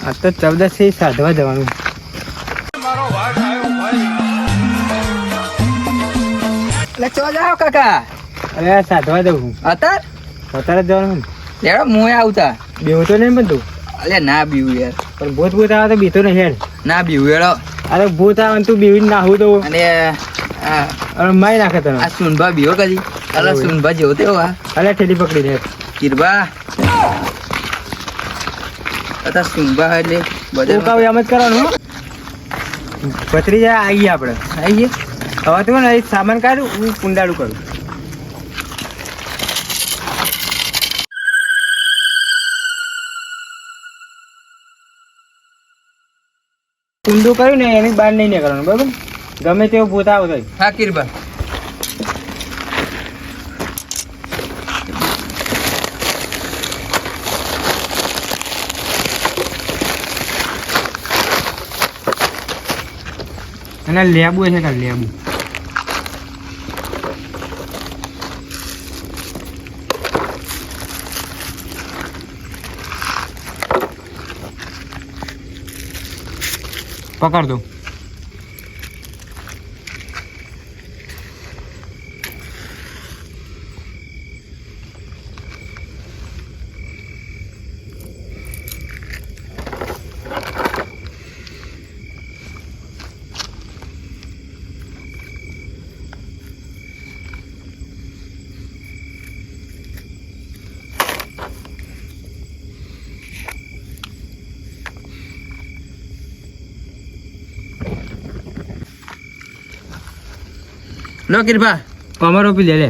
આ તો 14 થી સાધવા જવાનું. એટલે ચો જાવ કાકા. અરે સાધવા જવું અત્યારે જવાનું. લેડો મોય આવતા બેવું તો નહીં બધું. અલે ના બીવું યાર. પણ ભૂત આવે તો બીતો નહીં હેડ. ના બીવું હેડો. અરે ભૂત આવે તું બીવી નાહું તો અને અરે મારી નાખે તને. આ સુનભા બીવો કદી. અરે સુનભા જેવો તેવો આ. અરે ઠેલી પકડી દે કિરબા. અતા સુનભા એટલે બધું કાવ એમ જ કરવાનું. પતરી જાય આવીએ આપણે. આવીએ હવે તું ને સામાન કાઢું હું કુંડાળું કરું. કુંડું કર્યું ને એની બહાર નહીં નીકળવાનું બરાબર. ગમે તેવો ભૂત આવો તો. હા કિરબા. અને લેબુ છે કાલ લેબુ. પકડ દો. લો કિરબા. કમર ઉપી લે લે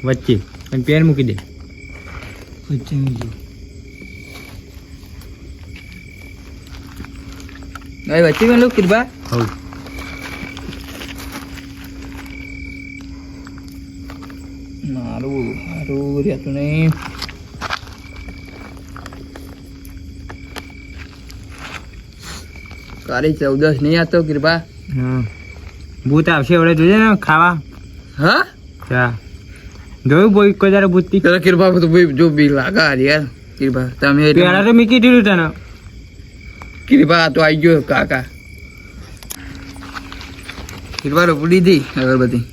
વચ્ચે અને પેન મૂકી દે વચ્ચે મૂકી. વચ્ચે મેં લો કિરબા. હવ મારું સારું રહેતું નહીં. કાલી 14 નહીં આતો કિરબા. હા ભૂત આવશે હવે જોજે ને ખાવા. હા હા જોયું બોય કોઈ તારે ભૂત થી. કિરબા તો જો બી લાગા યાર. કિરબા તમે પેલા તો મીકી દીધું તને. કિરબા તો આવી ગયો કાકા. કિરબા રો પૂરી દી અગરબત્તી.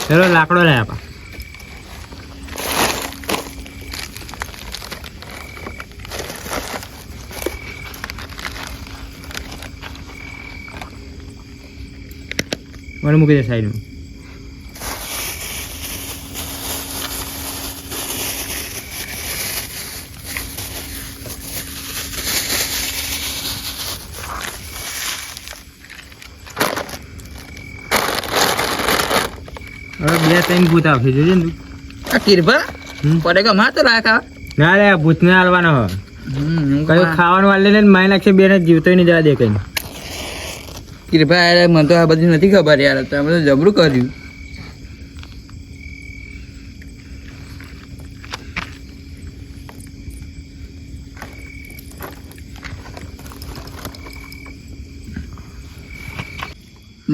ચલો લાકડો લઈ આપા. મને મૂકી દે સાઈડમાં. હવે 2-3 ભૂત આવશે જોજે ને તું. આ કિરબા પડેગા માં તો રાખા. ના રે ભૂત ને હાલવાનો હવે. કયું ખાવાનું હાલ લે ને માય નાખશે બે ને જીવતો નહીં જવા દે કઈ. કિરબા યાર મને તો આ બધી નથી ખબર યાર. તમે તો જબરું કર્યું.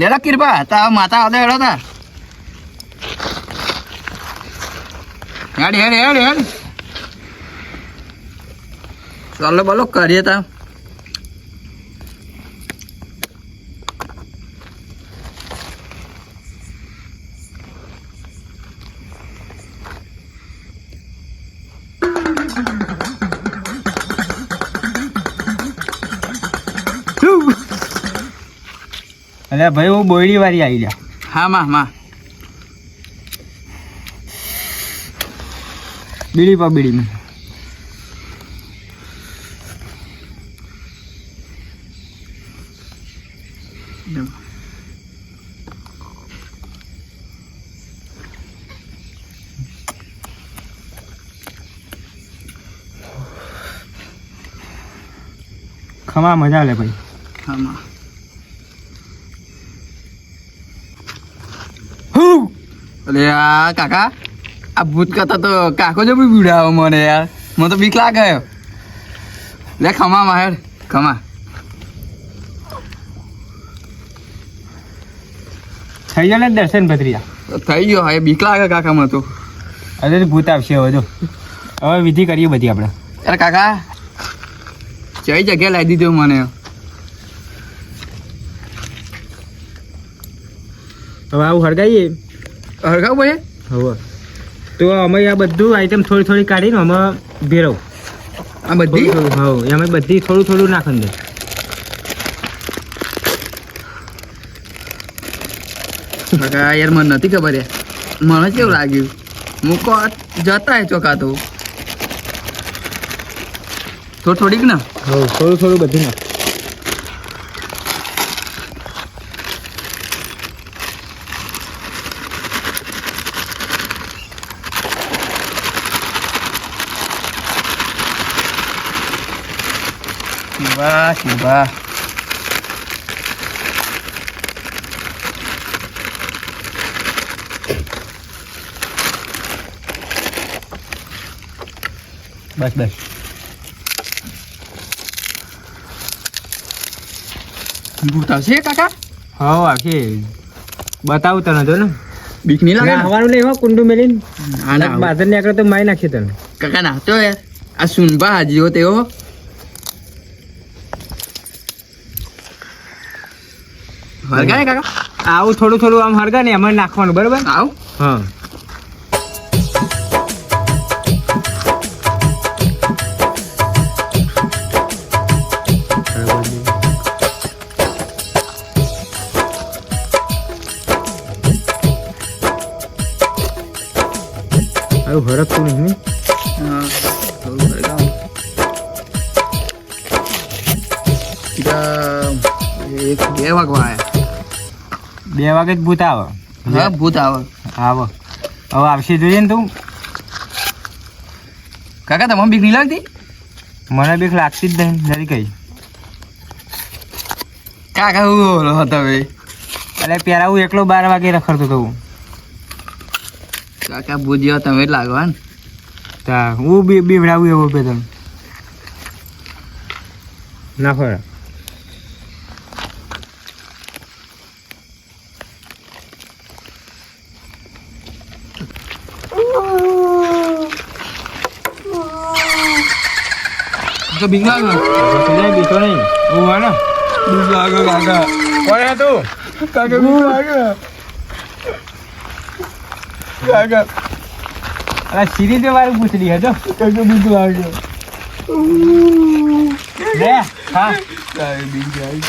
લેલા કિરબા તા માતા આવતા હેડો તા. હેડ હેડ હેડ હેડ. ચાલો બોલો કરીએ તા. અલ્યા ભાઈ હું બોયડી વાળી આવી જા. હા માં બીડી પા બીડી. ખમા મજા લે ભાઈ. હા માં. અરે આ કાકા આ ભૂત કરતા તો કાકો જો બી બીડાવો મને યાર. મને તો બીક લાગે. લે ખમા માહેર ખમા. થઈ ગયો ને દર્શન ભત્રીજા? થઈ ગયો હવે બીક લાગે કાકામાં તો. અરે ભૂત આવશે હવે જો. હવે વિધિ કરીએ બધી આપણે. અરે કાકા કઈ જગ્યા લાવી દીધો મને? હવે આવું હળગાઈએ. હરગાવ ભાઈ હવે તો અમે આ બધું આઈટમ થોડી થોડી કાઢીને અમે ભેરવ. આ બધી હા અમે બધી થોડું થોડું નાખી દે. કાકા યાર મને નથી ખબર યાર. મને કેવું લાગ્યું મૂકો જતા ચોકા તો થોડીક ને. હા થોડું થોડું બધું નાખ. વાહ શિવા બસ બસ. ભૂત આવશે કાકા? હા આવશે. બતાવું તને જો ને. બીક નહીં લાગે ને? નાહવાનું નહીં હો કુંડું મેલીને. હા ના બાદર ને આગળ તો મારી નાખીએ તને. કાકા નાતો યાર. આ સુનબા હાજીઓ તેઓ હરગાય કાકા. આવું થોડું થોડું આમ હળગા ને એમાં નાખવાનું બરોબર. આવ હા આવું હરકતું નહીં. હા થોડું હરગાવ. એક બે વાગવા આયા. 2 વાગે જ ભૂત આવે. હા ભૂત આવે. આવો હવે આવશે જોઈએ ને તું. કાકા તમને બીક નહીં લાગતી? મને બીક લાગતી જ નહીં જરી કઈ. કાકા હું હતો ભાઈ. એટલે પેલા હું એકલો 12 વાગે રખડતો હતો. કાકા ભૂજ્યો તમે જ લાગો ને. તા હું બીવડાવું એવો પે તમે ના ફરે. તો બીક લાગે. બીતો નહીં હું હોય ને. બીક લાગે કાકા. કોણ હતું? કાકા બીક લાગે. કાકા અલા સીરી તે વાળી પૂછડી હતો. કાકા બીક લાગે. લે હા કાકા બીક લાગે.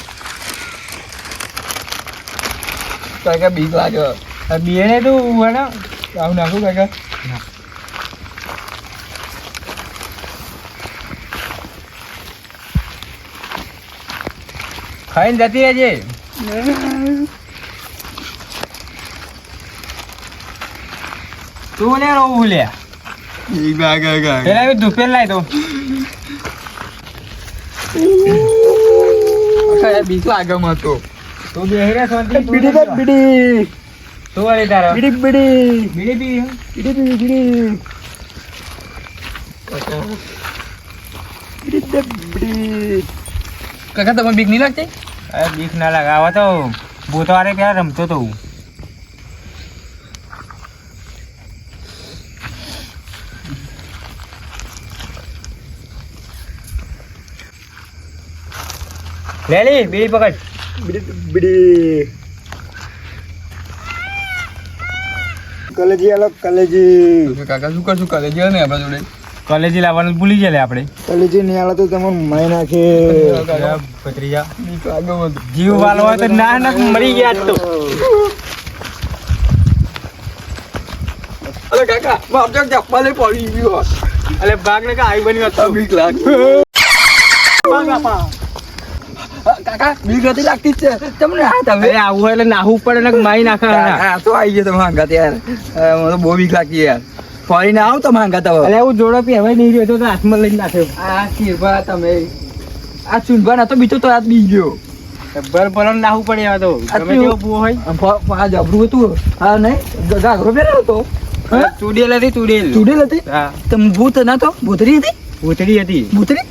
કાકા બીક લાગે. બિયરે તું હોય ને. આવું નાખું કાકા. ખાઈને જતી રહેજે. તું લે રહું લે. બીક લાગે કાકા. પેલા ધૂપેલ લાય તો. કાકા બીક લાગે મત તો. તું બેહી રે શાંતિ. બીડી કર બીડી. તું વાળી તારો બીડી બીડી. બીડી પી. બીડી બીડી. કાકા બીડી દે બીડી. કાકા તમને બીક નહીં લાગતી? અરે બીક ના લાગે. આવા તો ભૂતવારે ક્યાં રમતો તો હું. લે લી બીડી પકડ. બીડી બીડી. કલેજી આલો કલેજી. કાકા શું કરશું કલેજી ને આપણા જોડે? કોલેજી લાવવાનું ભૂલી ગયા લે આપણે. કલેજી નહીં આલો તો તમને મારી નાખે. ભત્રીજા જીવ વાલો હોય તો ના ના મરી ગયા આજ તો. અરે કાકા માપજો ચપ્પલે પડી ગયો. અલે ભાગ ને કા આવી બની હતો. બીક લાગે. કાકા બીક નથી લાગતી જ છે તમને. હા તમે અરે આવું હોય એટલે નાહવું પડે ને મારી નાખે. હા તો આવી ગયો તમે હાંગાત યાર. મને તો બહુ બીક લાગતી યાર. ફરીને આવ તમે હાંગાત હવે. અરે હું જોડો પહેવાય નહીં રહ્યો તો હાથમાં લઈને નાખ્યો. આ શીરભા તમે આ ચૂંટવા ના તો બીજો તો હાથ બી ગયો. ભર ભર નાહવું પડે એવા તો. ગમે તેવો ભૂવો હોય. આ જબરું હતું. હા નહીં ગાઘરો પહેર્યો હતો. ચૂડેલ હતી ચૂડેલ. ચૂડેલ હતી. હા તમે ભૂત ના તો ભૂતરી હતી. ભૂતડી હતી. ભૂતરી